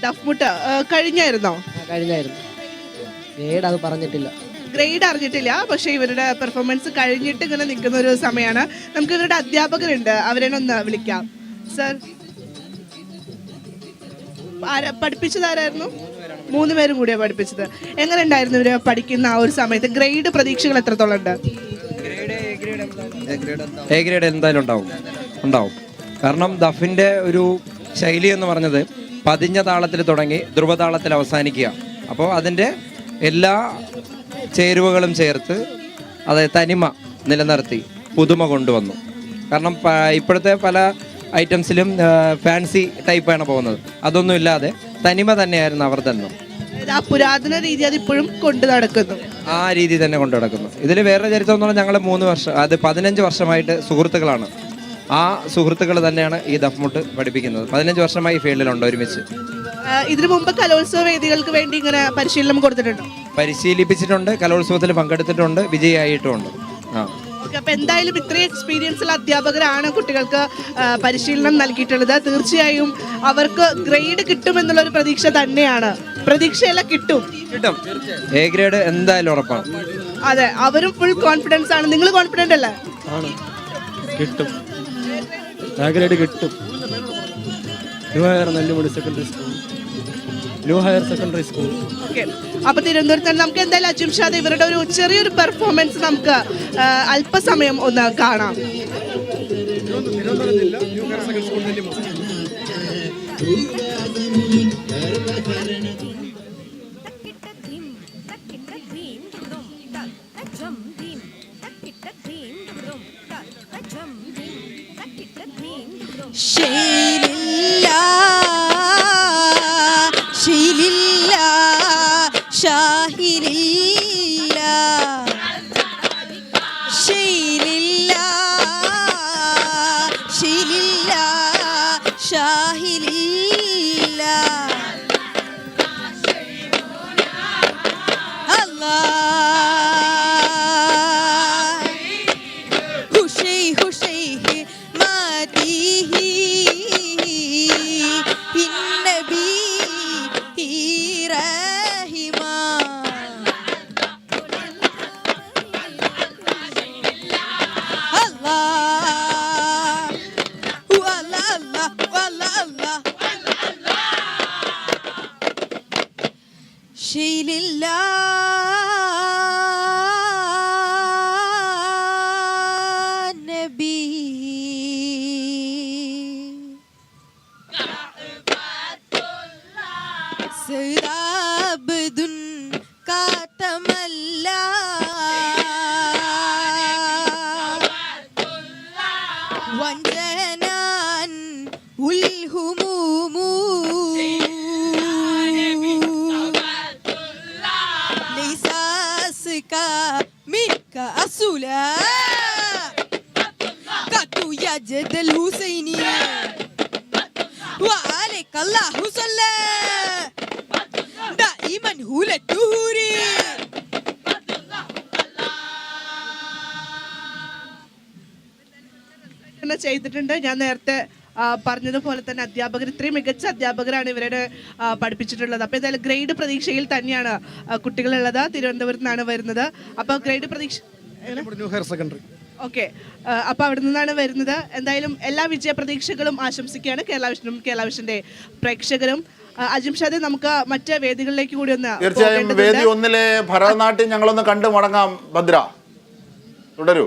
ദഫ്മുട്ട് കഴിഞ്ഞായിരുന്നോ? കഴിഞ്ഞായിരുന്നു. Grade അത് പറഞ്ഞിട്ടില്ല. Grade അറിഞ്ഞിട്ടില്ല, പക്ഷെ ഇവരുടെ പെർഫോമൻസ് കഴിഞ്ഞിട്ട് ഇങ്ങനെ നിൽക്കുന്ന ഒരു സമയമാണ്. നമുക്ക് ഇവരുടെ അധ്യാപകരുണ്ട്, അവരെ ഒന്ന് വിളിക്കാം. സർ, പഠിപ്പിച്ചതാരായിരുന്നു? 3 പേരും കൂടിയാണ് പഠിപ്പിച്ചത്. എങ്ങനെ ഉണ്ടായിരുന്നു ഇവര് പഠിക്കുന്ന ആ ഒരു സമയത്ത്? ഗ്രേഡ് പ്രതീക്ഷകൾ എത്രത്തോളം ഉണ്ട്? എ ഗ്രേഡ് എന്തായാലും ഉണ്ടാവും. കാരണം ദഫിൻ്റെ ഒരു ശൈലി എന്ന് പറഞ്ഞത് പതിഞ്ഞ താളത്തിൽ തുടങ്ങി ധ്രുവതാളത്തിൽ അവസാനിക്കുക. അപ്പോൾ അതിൻ്റെ എല്ലാ ചേരുവകളും ചേർത്ത് അതായത് തനിമ നിലനിർത്തി പുതുമ കൊണ്ടുവന്നു. കാരണം ഇപ്പോഴത്തെ പല ഐറ്റംസിലും ഫാൻസി ടൈപ്പാണ് പോകുന്നത്. അതൊന്നും ഇല്ലാതെ തനിമ തന്നെയായിരുന്നു അവർ തന്നെ. ആ പുരാതന രീതി അത് ഇപ്പോഴും കൊണ്ടു നടക്കുന്നു. ആ രീതി തന്നെ കൊണ്ടു നടക്കുന്നു. ഇതിൽ വേറെ ചരിത്രം എന്ന് പറഞ്ഞാൽ ഞങ്ങൾ 3 വർഷം, അത് 15 വർഷമായിട്ട് സുഹൃത്തുക്കളാണ്. ആ സുഹൃത്തുക്കൾ തന്നെയാണ് ഈ ദഫ്മുട്ട് പഠിപ്പിക്കുന്നത്. 15 വർഷമായി ഫീൽഡിലുണ്ട് ഒരുമിച്ച്. ഇതിനു മുമ്പ് കലോത്സവ വേദികൾക്ക് വേണ്ടി ഇങ്ങനെ പരിശീലനം കൊടുത്തിട്ടുണ്ടോ? പരിശീലിപ്പിച്ചിട്ടുണ്ട്, കലോത്സവത്തിൽ പങ്കെടുത്തിട്ടുണ്ട്, വിജയിയായിട്ടുമുണ്ട്. അപ്പൊ എന്തായാലും ഇത്രയും എക്സ്പീരിയൻസ് ഉള്ള അധ്യാപകരാണ് കുട്ടികൾക്ക് പരിശീലനം നൽകിയിട്ടുള്ളത്. തീർച്ചയായും അവർക്ക് ഗ്രേഡ് കിട്ടുമെന്നുള്ള ഒരു പ്രതീക്ഷ തന്നെയാണ്. പ്രതീക്ഷയെല്ലാം കിട്ടും. എ ഗ്രേഡ് എന്തായാലും ഉറപ്പാണ്. അതെ, അവരും ഫുൾ കോൺഫിഡൻസ് ആണ്. നിങ്ങൾ കോൺഫിഡന്റ് അല്ലേ? കിട്ടും, എ ഗ്രേഡ് കിട്ടും. New higher Nellimudi secondary school, new higher secondary school. Okay, അപ്പൊ തിരുവനന്തപുരത്ത് തന്നെ നമുക്ക് എന്തായാലും അജിംഷാദ് ഇവരുടെ ഒരു ചെറിയൊരു പെർഫോമൻസ് നമുക്ക് അല്പസമയം ഒന്ന് കാണാം. ശൈലില്ല ശൈലില്ല ഷാഹിലില്ല ശൈലില്ല ശൈലില്ല ഷാഹിലില്ല അല്ലാഹ് ഹുഷൈ ഹുഷൈ മാതിഹി ഇന്നബി റഹിമാ അല്ലാഹ് വല്ലാ വല്ലാ ശൈലില്ല നബി സദാബദുൻ കാതമല്ല വഞ്ചനാൻ ഉൽഹുമൂമു ലൈസാസ്ക മിൻക അസുലാ കതു യജദൽ ഹുസൈനി وعليك الله صلى دائما هو الدهوري ചെയ്തിട്ടുണ്ട്. ഞാൻ നേരത്തെ പറഞ്ഞതുപോലെ തന്നെ അധ്യാപകർ, ഇത്രയും മികച്ച അധ്യാപകരാണ് ഇവരുടെ പഠിപ്പിച്ചിട്ടുള്ളത്. അപ്പോൾ എന്തായാലും ഗ്രേഡ് പ്രതീക്ഷയിൽ തന്നെയാണ് കുട്ടികളുള്ളത്. തിരുവനന്തപുരത്ത് നിന്നാണ് വരുന്നത്. അപ്പോൾ ഗ്രേഡ് പ്രതീക്ഷ ന്യൂ ഹയർ സെക്കൻഡറി. ഓക്കെ, അപ്പോൾ അവിടെ നിന്നാണ് വരുന്നത്. എന്തായാലും എല്ലാ വിജയ പ്രതീക്ഷകളും ആശംസിക്കുകയാണ് കേരള വിഷന്റെ പ്രേക്ഷകരും. അജിംഷാദ്, നമുക്ക് മറ്റ് വേദികളിലേക്ക് കൂടി ഒന്ന് തീർച്ചയായും വേദി 1-ലെ ഭരതനാട്യം ഞങ്ങളൊന്ന് കണ്ടു മടങ്ങാം. ഭദ്ര, തുടരൂ.